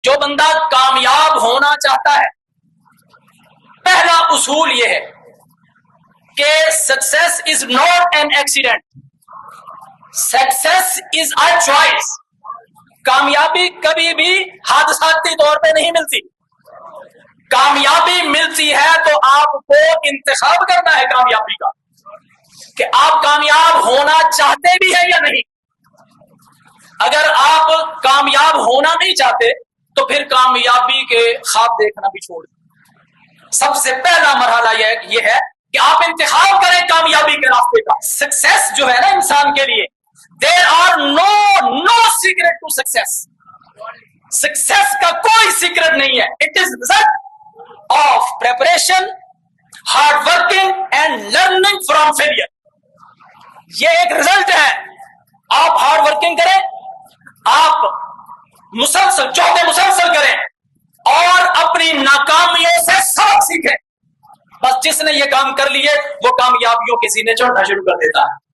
جو بندہ کامیاب ہونا چاہتا ہے، پہلا اصول یہ ہے کہ success is not an accident, success is a choice. کامیابی کبھی بھی حادثاتی طور پہ نہیں ملتی، کامیابی ملتی ہے تو آپ کو انتخاب کرنا ہے کامیابی کا، کہ آپ کامیاب ہونا چاہتے بھی ہیں یا نہیں۔ اگر آپ کامیاب ہونا نہیں چاہتے تو پھر کامیابی کے خواب دیکھنا بھی چھوڑ دیں۔ سب سے پہلا مرحلہ یہ ہے کہ آپ انتخاب کریں کامیابی کے راستے کا۔ سکسیس جو ہے نا انسان کے لیے، there are no secret to success. Success کا کوئی سیکرٹ نہیں ہے، it is result of preparation, hard working and learning from failure. یہ ایک رزلٹ ہے۔ آپ ہارڈ ورکنگ کریں، آپ مسلسل جہد مسلسل کریں اور اپنی ناکامیوں سے سبق سیکھیں۔ بس جس نے یہ کام کر لیے وہ کامیابیوں کے سینے چڑھنا شروع کر دیتا ہے۔